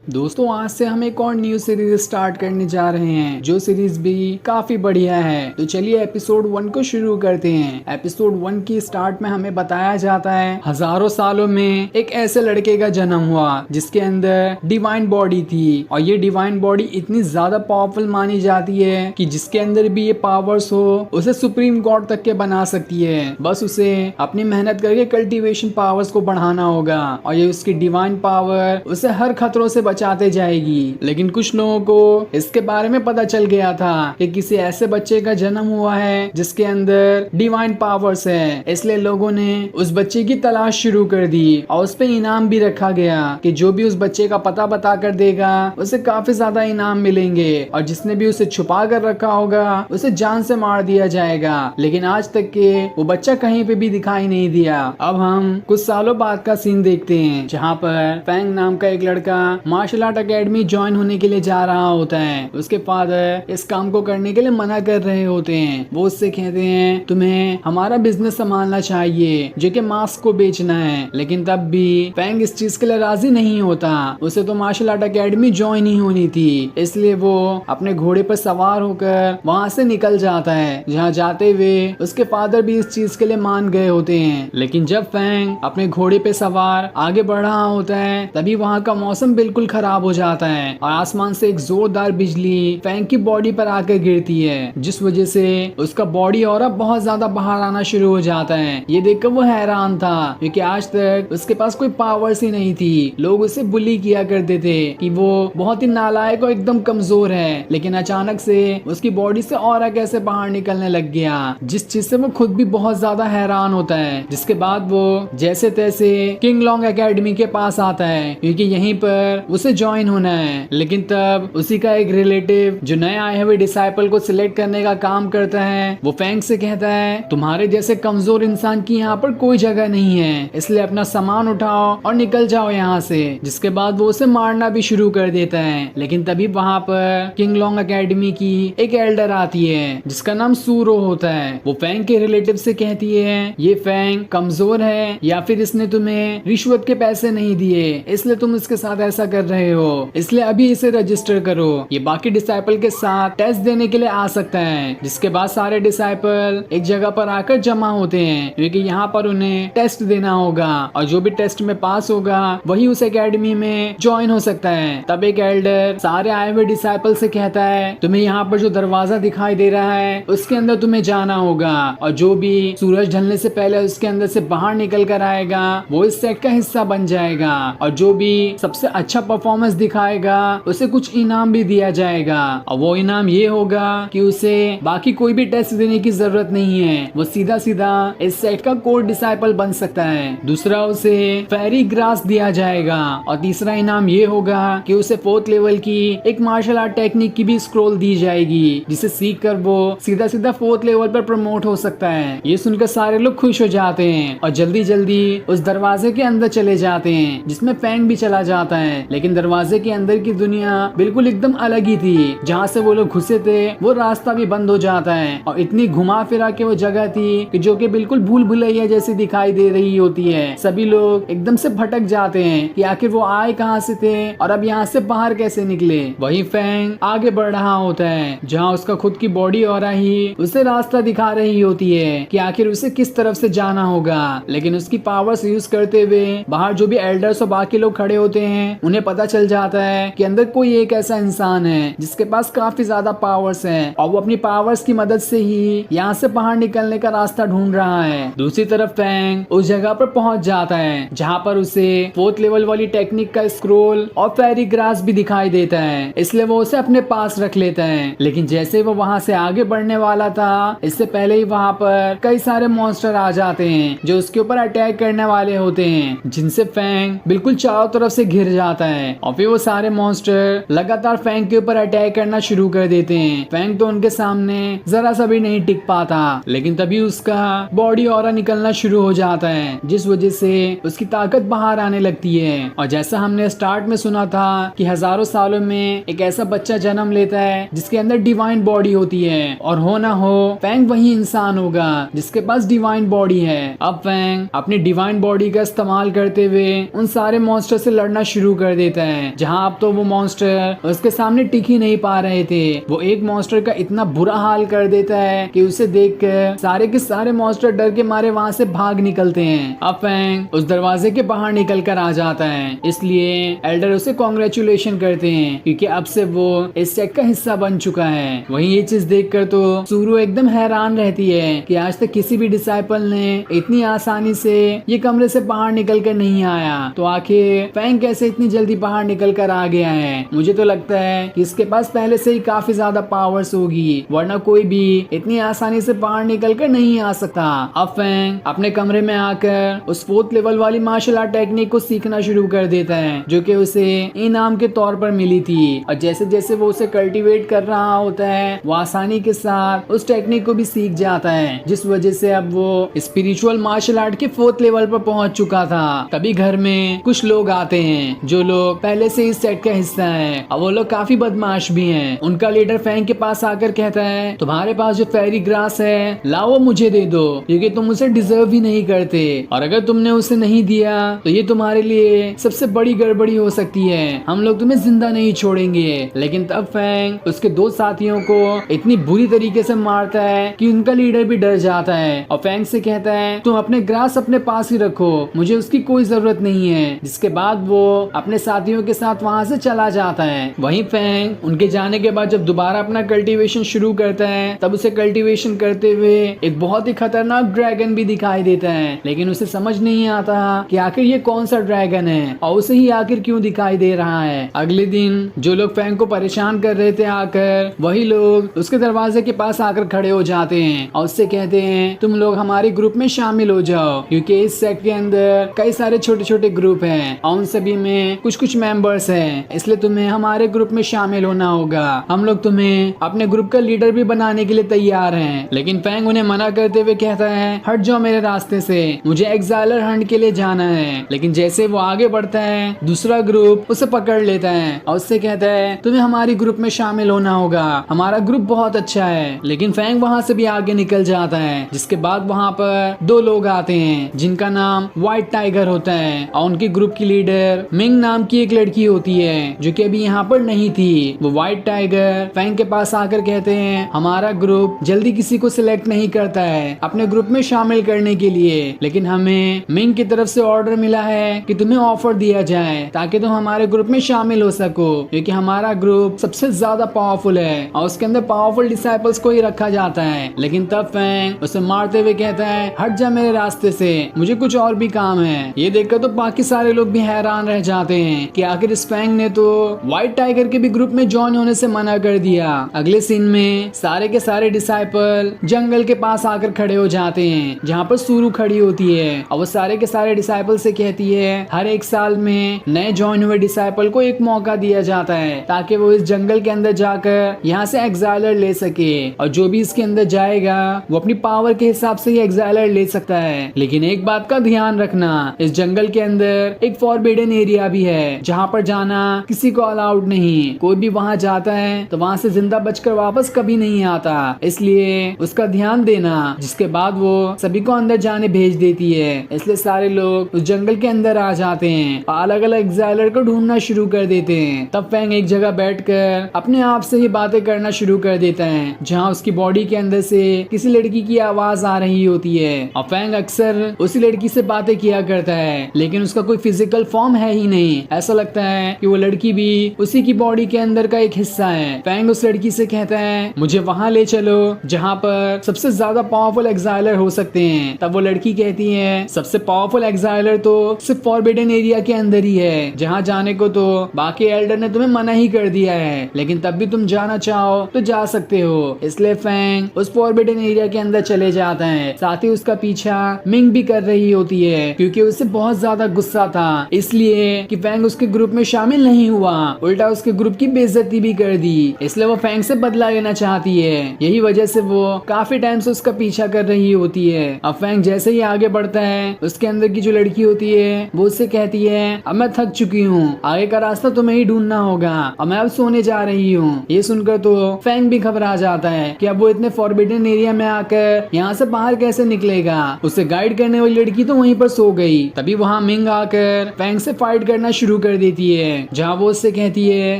दोस्तों आज से हम एक और न्यू सीरीज स्टार्ट करने जा रहे हैं जो सीरीज भी काफी बढ़िया है। तो चलिए एपिसोड 1 को शुरू करते हैं। एपिसोड 1 की स्टार्ट में हमें बताया जाता है हजारों सालों में एक ऐसे लड़के का जन्म हुआ जिसके अंदर डिवाइन बॉडी थी और ये डिवाइन बॉडी इतनी ज्यादा पावरफुल मानी जाती है कि जिसके अंदर भी ये पावर्स हो उसे सुप्रीम गॉड तक के बना सकती है। बस उसे अपनी मेहनत करके कल्टीवेशन पावर्स को बढ़ाना होगा और ये उसकी डिवाइन पावर उसे हर खतरों से बचाते जाएगी। लेकिन कुछ लोगों को इसके बारे में पता चल गया था कि किसी ऐसे बच्चे का जन्म हुआ है जिसके अंदर डिवाइन पावर्स है, इसलिए लोगों ने उस बच्चे की तलाश शुरू कर दी और उस पे इनाम भी रखा गया कि जो भी उस बच्चे का पता बता कर देगा उसे काफी ज्यादा इनाम मिलेंगे और जिसने भी उसे छुपा कर रखा होगा उसे जान से मार दिया जाएगा। लेकिन आज तक के वो बच्चा कहीं पे भी दिखाई नहीं दिया। अब हम कुछ सालों बाद का सीन देखते हैं जहाँ पर फैंग नाम का एक लड़का मार्शल आर्ट अकेडमी ज्वाइन होने के लिए जा रहा होता है। उसके फादर इस काम को करने के लिए मना कर रहे होते हैं। वो उससे कहते हैं तुम्हें हमारा बिजनेस संभालना चाहिए जो कि मास्क को बेचना है। लेकिन तब भी फैंग इस चीज के लिए राजी नहीं होता। उसे तो मार्शल आर्ट अकेडमी ज्वाइन ही होनी थी, इसलिए वो अपने घोड़े पर सवार होकर वहाँ से निकल जाता है। जहाँ जाते हुए उसके फादर भी इस चीज के लिए मान गए होते हैं। लेकिन जब फैंग अपने घोड़े पे सवार आगे बढ़ रहा होता है तभी वहाँ का मौसम बिल्कुल खराब हो जाता है और आसमान से एक जोरदार बिजली फैंग की बॉडी पर आकर गिरती है, जिस वजह से उसका बॉडी और बहुत ज्यादा बाहर आना शुरू हो जाता है। ये देखकर वो हैरान था क्योंकि आज तक उसके पास कोई पावर्स ही नहीं थी। लोग उसे बुली किया करते थे कि वो बहुत ही नालायक और एकदम कमजोर है। लेकिन अचानक से उसकी बॉडी से ऑरा कैसे बाहर निकलने लग गया, जिस चीज से वो खुद भी बहुत ज्यादा हैरान होता है। जिसके बाद वो जैसे तैसे किंग लॉन्ग एकेडमी के पास आता है क्योंकि यहीं पर उसे ज्वाइन होना है। लेकिन तब उसी का एक रिलेटिव जो नए आए हुए डिसाइपल को सिलेक्ट करने का काम करता है वो फैंग से कहता है तुम्हारे जैसे कमजोर इंसान की यहाँ पर कोई जगह नहीं है, इसलिए अपना सामान उठाओ और निकल जाओ यहाँ से। जिसके बाद वो उसे मारना भी शुरू कर देता है। लेकिन तभी वहाँ पर किंग लॉन्ग एकेडमी की एक एल्डर आती है जिसका नाम सूरो होता है। वो फैंग के रिलेटिव से कहती है ये फैंग कमजोर है या फिर इसने तुम्हें रिश्वत के पैसे नहीं दिए इसलिए तुम इसके साथ ऐसा कर रहे हो, इसलिए अभी इसे रजिस्टर करो। ये बाकी डिसाइपल के साथ टेस्ट देने के लिए आ सकता है। जिसके बाद सारे डिसाइपल एक जगह पर आकर जमा होते हैं क्योंकि यहाँ पर उन्हें टेस्ट देना होगा और जो भी टेस्ट में पास होगा वही उस एकेडमी में ज्वाइन हो सकता है। तब एक एल्डर सारे आए हुए डिसाइपल से कहता है तुम्हें यहाँ पर जो दरवाजा दिखाई दे रहा है उसके अंदर तुम्हें जाना होगा और जो भी सूरज ढलने से पहले उसके अंदर से बाहर निकल कर आएगा वो इस सेट का हिस्सा बन जाएगा और जो भी सबसे अच्छा परफॉर्मेंस दिखाएगा उसे कुछ इनाम भी दिया जाएगा। और वो इनाम ये होगा कि उसे बाकी कोई भी टेस्ट देने की जरूरत नहीं है, वो सीधा सीधा इस सेट का कोर डिसाइपल बन सकता है। दूसरा उसे फेरी ग्रास दिया जाएगा और तीसरा इनाम ये होगा कि उसे 4th लेवल की एक मार्शल आर्ट टेक्निक की भी स्क्रोल दी जाएगी जिसे सीख कर वो सीधा सीधा 4th लेवल पर प्रमोट हो सकता है। ये सुनकर सारे लोग खुश हो जाते हैं और जल्दी जल्दी उस दरवाजे के अंदर चले जाते हैं जिसमें फैंग भी चला जाता है। लेकिन दरवाजे के अंदर की दुनिया बिल्कुल एकदम अलग ही थी। जहाँ से वो लोग घुसे थे वो रास्ता भी बंद हो जाता है और इतनी घुमा फिरा के वो जगह थी कि जो कि बिल्कुल भूल भुलैया जैसी दिखाई दे रही होती है। सभी लोग एकदम से भटक जाते हैं कि आखिर वो आए कहाँ से थे और अब यहाँ से बाहर कैसे निकले। वही फैंग आगे बढ़ रहा होता है जहाँ उसका खुद की बॉडी और ही उसे रास्ता दिखा रही होती है कि आखिर उसे किस तरफ से जाना होगा। लेकिन उसकी पावर्स यूज करते हुए बाहर जो भी एल्डर्स और बाकी लोग खड़े होते हैं उन्हें पता चल जाता है कि अंदर कोई एक ऐसा इंसान है जिसके पास काफी ज्यादा पावर्स हैं और वो अपनी पावर्स की मदद से ही यहाँ से बाहर निकलने का रास्ता ढूंढ रहा है। दूसरी तरफ फैंग उस जगह पर पहुंच जाता है जहाँ पर उसे 4th लेवल वाली टेक्निक का स्क्रोल और फेरी ग्रास भी दिखाई देता है, इसलिए वो उसे अपने पास रख लेता है। लेकिन जैसे वो वहाँ से आगे बढ़ने वाला था इससे पहले ही वहाँ पर कई सारे मॉन्स्टर आ जाते हैं जो उसके ऊपर अटैक करने वाले होते हैं, जिनसे फैंग बिल्कुल चारों तरफ से घिर जाता है और फिर वो सारे मॉन्स्टर लगातार फैंग के ऊपर अटैक करना शुरू कर देते हैं। फैंग तो उनके सामने जरा सा भी नहीं टिक पाता। लेकिन तभी उसका बॉडी ऑरा निकलना शुरू हो जाता है जिस वजह से उसकी ताकत बाहर आने लगती है। और जैसा हमने स्टार्ट में सुना था कि हजारों सालों में एक ऐसा बच्चा जन्म लेता है जिसके अंदर डिवाइन बॉडी होती है और हो ना हो फैंग वही इंसान होगा जिसके पास डिवाइन बॉडी है। अब फैंग अपनी डिवाइन बॉडी का इस्तेमाल करते हुए उन सारे मॉन्स्टर से लड़ना शुरू कर देता देता है, जहाँ अब तो वो मॉन्स्टर उसके सामने टिक ही नहीं पा रहे थे। वो एक मॉन्स्टर का इतना बुरा हाल कर देता है कि उसे देखकर सारे के सारे मॉन्स्टर डर के मारे वहाँ से भाग निकलते हैं। अब फैंग उस दरवाजे के बाहर निकल कर आ जाता है, इसलिए एल्डर उसे कॉन्ग्रेचुलेशन करते हैं क्योंकि अब से वो इस सेट का हिस्सा बन चुका है। वहीं ये चीज देखकर तो सूरू एकदम हैरान रहती है कि आज तक किसी भी डिसाइपल ने इतनी आसानी से ये कमरे से बाहर निकल कर नहीं आया, तो आखिर फैंग कैसे इतनी जल्दी बाहर निकल कर आ गया है। मुझे तो लगता है कि इसके पास पहले से ही काफी ज्यादा पावर्स होगी, वरना कोई भी इतनी आसानी से बाहर निकल कर नहीं आ सकता। अब फैंग अपने कमरे में आकर उस 4th लेवल वाली मार्शल आर्ट टेक्निक को सीखना शुरू कर देता है, जो कि उसे इनाम के तौर पर मिली थी। और जैसे जैसे वो उसे कल्टीवेट कर रहा होता है, वो आसानी के साथ उस टेक्निक को भी सीख जाता है, जिस वजह से अब वो स्पिरिचुअल मार्शल आर्ट के 4th लेवल पर पहुंच चुका था। तभी घर में कुछ लोग आते हैं जो लोग पहले से इस सेट का हिस्सा है, और वो लोग काफी बदमाश भी हैं। उनका लीडर फैंग के पास आकर कहता है, तुम्हारे पास जो फेरी ग्रास है लाओ वो मुझे दे दो, क्योंकि तुम उसे डिजर्व ही नहीं करते, और अगर तुमने उसे नहीं दिया तो ये तुम्हारे लिए सबसे बड़ी गड़बड़ी हो सकती है, हम लोग तुम्हें जिंदा नहीं छोड़ेंगे। लेकिन तब फैंग उसके 2 साथियों को इतनी बुरी तरीके से मारता है कि उनका लीडर भी डर जाता है, और फैंग से कहता है तुम अपने ग्रास अपने पास ही रखो, मुझे उसकी कोई जरूरत नहीं है। जिसके बाद वो अपने साथियों के साथ वहाँ से चला जाता है। वहीं फैंग उनके जाने के बाद जब दोबारा अपना कल्टीवेशन शुरू करता है, तब उसे कल्टीवेशन करते हुए एक बहुत ही खतरनाक ड्रैगन भी दिखाई देता है, लेकिन उसे समझ नहीं आता कि आखिर ये कौन सा ड्रैगन है और उसे ही आखिर क्यों दिखाई दे रहा है। अगले दिन जो लोग फैंग को परेशान कर रहे थे आकर, वही लोग उसके दरवाजे के पास आकर खड़े हो जाते हैं और उससे कहते हैं तुम लोग हमारे ग्रुप में शामिल हो जाओ, क्योंकि इस सेट के अंदर कई सारे छोटे छोटे ग्रुप हैं और उन सभी में कुछ कुछ मेंबर्स हैं, इसलिए तुम्हें हमारे ग्रुप में शामिल होना होगा। हम लोग तुम्हें अपने ग्रुप का लीडर भी बनाने के लिए तैयार हैं। लेकिन फैंग उन्हें मना करते हुए कहता है हट जाओ मेरे रास्ते से, मुझे एक्साइलर हंट के लिए जाना है। लेकिन जैसे वो आगे बढ़ता है, दूसरा ग्रुप उसे पकड़ लेता है और उससे कहता है तुम्हें हमारे ग्रुप में शामिल होना होगा, हमारा ग्रुप बहुत अच्छा है। लेकिन फैंग वहाँ से भी आगे निकल जाता है। जिसके बाद वहाँ पर 2 लोग आते हैं जिनका नाम व्हाइट टाइगर होता है, और उनके ग्रुप की लीडर मिंग नाम की एक लड़की होती है जो कि अभी यहाँ पर नहीं थी। वो व्हाइट टाइगर फैंग के पास आकर कहते हैं हमारा ग्रुप जल्दी किसी को सिलेक्ट नहीं करता है अपने ग्रुप में शामिल करने के लिए, लेकिन हमें मिंग की तरफ से ऑर्डर मिला है कि तुम्हें ऑफर दिया जाए ताकि तुम हमारे ग्रुप में शामिल हो सको, क्योंकि हमारा ग्रुप सबसे ज्यादा पावरफुल है और उसके अंदर पावरफुल डिसाइपल्स को ही रखा जाता है। लेकिन तब फैंग उसे मारते हुए कहता है हट जा मेरे रास्ते से, मुझे कुछ और भी काम है। ये देखकर तो बाकी सारे लोग भी हैरान रह जाते हैं कि आखिर इस फैंग ने तो व्हाइट टाइगर के भी ग्रुप में ज्वाइन होने से मना कर दिया। अगले सीन में सारे के सारे डिसाइपल जंगल के पास आकर खड़े हो जाते हैं जहाँ पर सूरू खड़ी होती है, और वो सारे के सारे डिसाइपल से कहती है हर एक साल में नए ज्वाइन हुए डिसाइपल को एक मौका दिया जाता है ताकि वो इस जंगल के अंदर जाकर यहाँ से एक्साइलर ले सके, और जो भी इसके अंदर जाएगा वो अपनी पावर के हिसाब से ही एक्साइलर ले सकता है। लेकिन एक बात का ध्यान रखना, इस जंगल के अंदर एक फॉरबिडन एरिया भी है जहाँ पर जाना किसी को अलाउड नहीं, कोई भी वहाँ जाता है तो वहाँ से जिंदा बचकर वापस कभी नहीं आता, इसलिए उसका ध्यान देना। जिसके बाद वो सभी को अंदर जाने भेज देती है, इसलिए सारे लोग उस जंगल के अंदर आ जाते हैं और अलग अलग एक्साइलर को ढूंढना शुरू कर देते हैं। तब फैंग एक जगह बैठकर अपने आप से ही बातें करना शुरू कर देता है जहाँ उसकी बॉडी के अंदर से किसी लड़की की आवाज आ रही होती है, और फैंग अक्सर उसी लड़की से बातें किया करता है, लेकिन उसका कोई फिजिकल फॉर्म है ही नहीं। ऐसा लगता है कि वो लड़की भी उसी की बॉडी के अंदर का एक हिस्सा है। फैंग उस लड़की से कहता है मुझे वहाँ ले चलो जहाँ पर सबसे ज्यादा पावरफुल एक्साइलर हो सकते हैं। तब वो लड़की कहती है सबसे पावरफुल एक्साइलर तो सिर्फ फॉरबिडन एरिया के अंदर ही है, जहाँ जाने को तो बाकी एल्डर ने तुम्हें मना ही कर दिया है, लेकिन तब भी तुम जाना चाहो तो जा सकते हो। इसलिए फैंग उस फॉरबिडन एरिया के अंदर चले जाता है। साथ ही उसका पीछा मिंग भी कर रही होती है क्योंकि उसे बहुत ज्यादा गुस्सा था इसलिए कि फैंग उसके ग्रुप में शामिल नहीं हुआ, उल्टा उसके ग्रुप की बेइज्जती भी कर दी, इसलिए वो फैंग से बदला लेना चाहती है। यही वजह से वो काफी टाइम से उसका पीछा कर रही होती है। अब फैंग जैसे ही आगे बढ़ता है, उसके अंदर की जो लड़की होती है वो उससे कहती है अब मैं थक चुकी हूँ, आगे का रास्ता तुम्हें ही ढूंढना होगा और मैं अब सोने जा रही हूँ। ये सुनकर तो फैंग भी घबरा जाता है कि अब वो इतने फॉरबिडन एरिया में आकर यहाँ से बाहर कैसे निकलेगा। उसे गाइड करने वाली लड़की तो वहीं पर सो गई। तभी वहाँ मिंग आकर फैंग से फाइट करना शुरू कर देती है, जहाँ वो उससे कहती है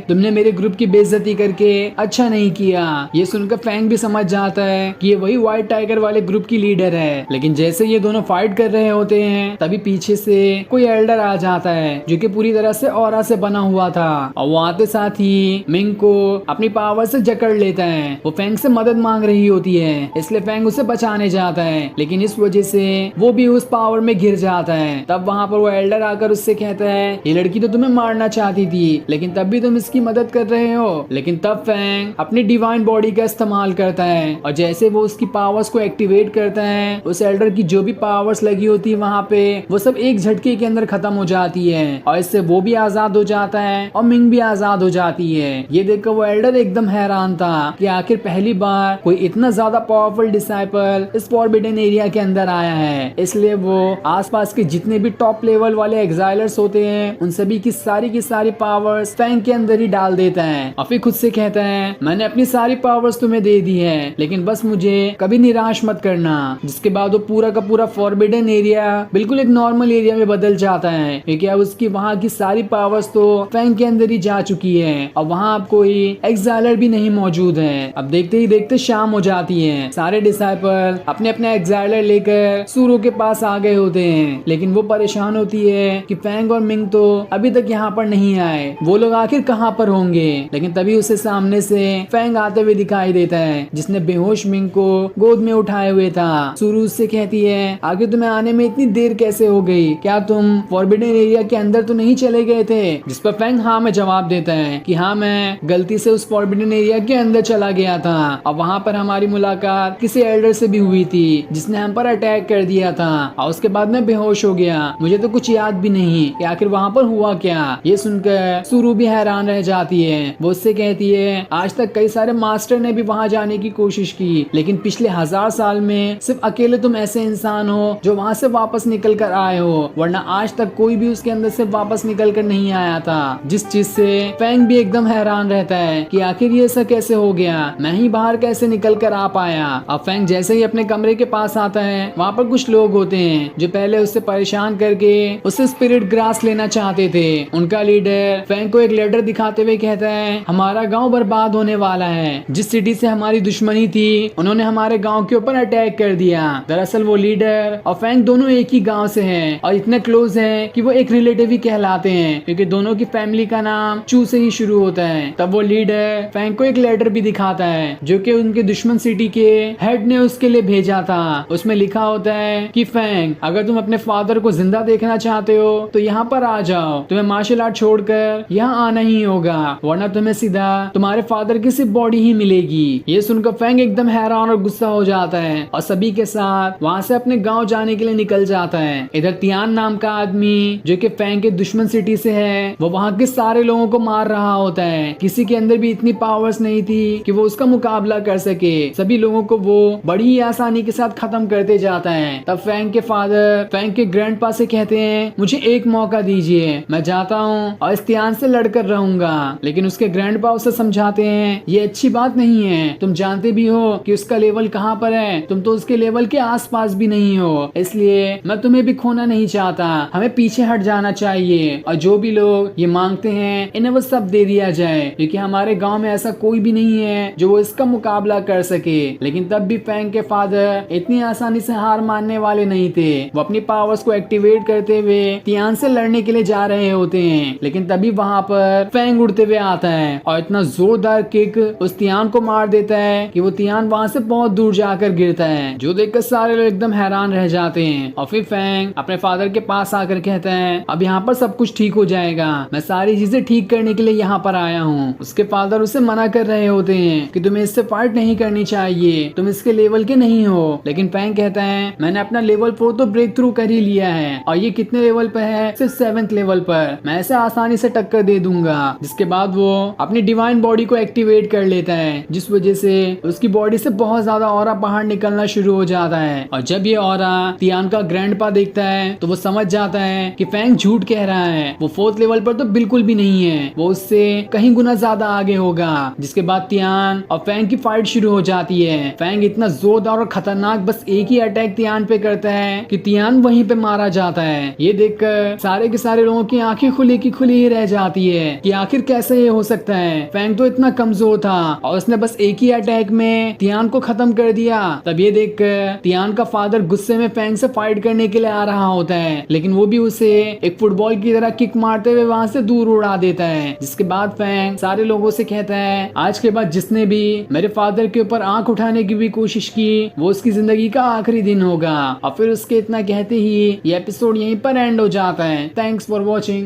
तुमने मेरे ग्रुप की बेइज्जती करके अच्छा नहीं किया। ये सुनकर फैंग भी समझ जाता है कि ये वही व्हाइट टाइगर वाले ग्रुप की लीडर है। लेकिन जैसे ये दोनों फाइट कर रहे होते हैं तभी पीछे से कोई एल्डर आ जाता है जो कि पूरी तरह से ऑरा से बना हुआ था, और वो आते साथ ही मिंग को अपनी पावर से जकड़ लेता है। वो फैंग से मदद मांग रही होती है, इसलिए फैंग उसे बचाने जाता है, लेकिन इस वजह से वो भी उस पावर में गिर जाता है। तब वहाँ पर वो एल्डर आकर उससे कहता है ये लड़की तो तुम्हें मारना चाहती थी, लेकिन तब भी तुम इसकी मदद कर रहे हो। लेकिन तब फैंग अपनी डिवाइन बॉडी का इस्तेमाल करता है, और जैसे वो उसकी पावर्स को एक्टिवेट करता है उस एल्डर की जो भी पावर्स लगी होती है वहाँ पे वो सब एक झटके के अंदर खत्म हो जाती है, और इससे वो भी आजाद हो जाता है और मिंग भी आजाद हो जाती है। ये देखकर वो एल्डर एकदम हैरान था कि आखिर पहली बार कोई इतना ज्यादा पावरफुल डिसाइपल इस फॉरबिडन एरिया के अंदर आया है। इसलिए वो आसपास के जितने भी टॉप लेवल वाले एग्जाइलर्स होते हैं उन सभी की सारी पावर्स फैंग के अंदर ही डाल देता है, और फिर खुद से कहता है मैंने अपनी सारी पावर्स तुम्हें दे दी है, लेकिन बस मुझे कभी निराश मत करना। जिसके बाद वो पूरा का पूरा फॉरबिडन एरिया बिल्कुल एक नॉर्मल एरिया में बदल जाता है, क्योंकि अब उसकी वहाँ की सारी पावर्स तो फैंग के अंदर ही जा चुकी है, और वहाँ अब कोई एग्जाइलर भी नहीं मौजूद है। अब देखते ही देखते शाम हो जाती है। सारे डिसाइपल अपने अपने एग्जाइलर लेकर सूरो के पास आ गए होते हैं, लेकिन वो परेशान होती है कि फैंग और मिंग तो अभी तक यहाँ पर नहीं आए, वो लोग आखिर कहाँ पर होंगे। लेकिन तभी उसे सामने से फैंग आते हुए दिखाई देता है, जिसने बेहोश मिंग को गोद में उठाए हुए था। सूरो उससे कहती है आखिर तुम्हें आने में इतनी देर कैसे हो गई, क्या तुम फॉरबिडन एरिया के अंदर तो नहीं चले गए थे। जिस पर फैंग हाँ में जवाब देता है कि हाँ मैं गलती से उस फॉरबिडन एरिया के अंदर चला गया था, और वहाँ पर हमारी मुलाकात किसी एल्डर से भी हुई थी जिसने हम पर अटैक कर दिया था, और उसके बाद मैं बेहोश हो गया। मुझे तो कुछ याद भी नहीं कि आखिर वहाँ पर हुआ क्या। ये सुनकर सूरो भी हैरान रह जाती है। वो उससे कहती है आज तक कई सारे मास्टर ने भी वहाँ जाने की कोशिश की, लेकिन पिछले 1000 साल में सिर्फ अकेले तुम ऐसे इंसान हो जो वहाँ से वापस निकल कर आए हो, वरना आज तक कोई भी उसके अंदर से वापस निकल कर नहीं आया था। जिस चीज से फैंग भी एकदम हैरान रहता है कि आखिर ये सब कैसे हो गया, मैं ही बाहर कैसे निकल कर आ पाया। अब फैंग जैसे ही अपने कमरे के पास आता है वहाँ पर कुछ लोग होते हैं जो पहले उससे परेशान करके उससे स्पिरिट ग्रास लेना चाहते थे। उनका लीडर फैंग को एक लेटर दिखाते हुए कहता है हमारा गाँव बर्बाद होने वाला है, जिस सिटी से हमारी दुश्मनी थी उन्होंने हमारे गाँव के ऊपर अटैक कर दिया। दरअसल वो लीडर और फैंग दोनों एक ही गाँव से हैं, और इतने क्लोज हैं कि वो एक रिलेटिव ही कहलाते हैं, क्योंकि दोनों की फैमिली का नाम चू से ही शुरू होता है। तब वो लीडर फैंग को एक लेटर भी दिखाता है जो कि उनके दुश्मन सिटी के हेड ने उसके लिए भेजा था। उसमें लिखा होता है कि फैंग अगर तुम अपने फादर को जिंदा देखना चाहते हो तो यहाँ पर आ जाओ, तुम्हें मार्शल आर्ट छोड़कर यहाँ आना ही होगा, वरना तुम्हें सीधा तुम्हारे फादर की सिर्फ बॉडी ही मिलेगी। ये सुनकर फैंग एकदम हैरान और गुस्सा हो जाता है, और सभी के साथ वहाँ से अपने गाँव जाने के लिए निकल जाता है। इधर तियान नाम का आदमी जो कि फैंग के दुश्मन सिटी से है वो वहाँ के सारे लोगों को मार रहा होता है। किसी के अंदर भी इतनी पावर्स नहीं थी कि वो उसका मुकाबला कर सके, सभी लोगों को वो बड़ी ही आसानी के साथ खत्म करते जाता है। तब फैंग के फादर फैंग के ग्रैंडपा से कहते हैं मुझे एक मौका दीजिए, मैं जाता हूँ और इस तियान से लड़कर रहूंगा। लेकिन उसके ग्रैंडपा उसे समझाते हैं ये अच्छी बात नहीं है, तुम जानते भी हो कि उसका लेवल कहाँ पर है, तुम तो उसके लेवल के आसपास भी नहीं हो, इसलिए मैं तुम्हें भी खोना नहीं चाहता, हमें पीछे हट जाना चाहिए, और जो भी लोग ये मांगते हैं इन्हें वो सब दे दिया जाए, क्योंकि हमारे गांव में ऐसा कोई भी नहीं है जो वो इसका मुकाबला कर सके। लेकिन तब भी फैंग के फादर इतनी आसानी से हार मानने वाले नहीं थे। वो अपनी पावर्स को एक्टिवेट करते हुए तियान से लड़ने के लिए जा रहे होते हैं, लेकिन तभी वहाँ पर फैंग उड़ते हुए आता है और इतना जोरदार किक उस तियान को मार देता है कि वो तियान वहाँ से बहुत दूर जाकर गिरता है, जो देखकर सारे लोग एकदम हैरान रह जाते हैं। और फिर फैंग अपने फादर के पास आकर कहता है अब यहाँ पर सब कुछ ठीक हो जाएगा, मैं सारी चीजें ठीक करने के लिए यहाँ पर आया हूँ। उसके फादर उसे मना कर रहे होते हैं कि तुम्हें इससे फाइट नहीं करनी चाहिए, तुम इसके लेवल के नहीं हो। लेकिन फैंग कहता है मैंने अपना लेवल 4 तो ब्रेक थ्रू कर ही लिया है, और ये कितने लेवल पर है, सिर्फ 7th लेवल पर, मैं ऐसे आसानी से टक्कर दे दूंगा। जिसके बाद वो अपनी डिवाइन बॉडी को एक्टिवेट कर लेता है, जिस वजह से उसकी बॉडी से बहुत ज्यादा ऑरा बाहर निकलना शुरू हो जाता है। और जब ये ऑरा तियान का ग्रैंडपा देखता है तो वो समझ जाता है कि फैंग झूठ कह रहा है, वो 4th लेवल पर तो बिल्कुल भी नहीं है, वो उससे कहीं गुना ज्यादा आगे होगा। जिसके बाद तियान और फैंग की फाइट शुरू हो जाती है। फैंग इतना जोरदार और खतरनाक बस एक ही अटैक तियान पे करता है कि तियान वहीं पे मारा जाता है। ये देखकर सारे के सारे लोगों की आंखें खुली की खुली ही रह जाती है कि आखिर कैसे ये हो सकता है। फैंग तो इतना कमजोर था और उसने बस एक ही अटैक में तियान को खत्म कर दिया। तब ये देखकर तियान का फादर गुस्से में फैंग से फाइट करने के लिए आ रहा होता है, लेकिन वो भी उसे एक फुटबॉल की तरह किक मारते हुए वहां से दूर उड़ा देता है। जिसके बाद फैंग सारे लोगों से कहता है आज के बाद जिसने भी मेरे फादर के ऊपर आंख उठाने की भी कोशिश की वो उसकी जिंदगी का आखिरी दिन होगा। और फिर उसके इतना कहते ही ये एपिसोड यहीं पर एंड हो जाता है। Thanks for watching.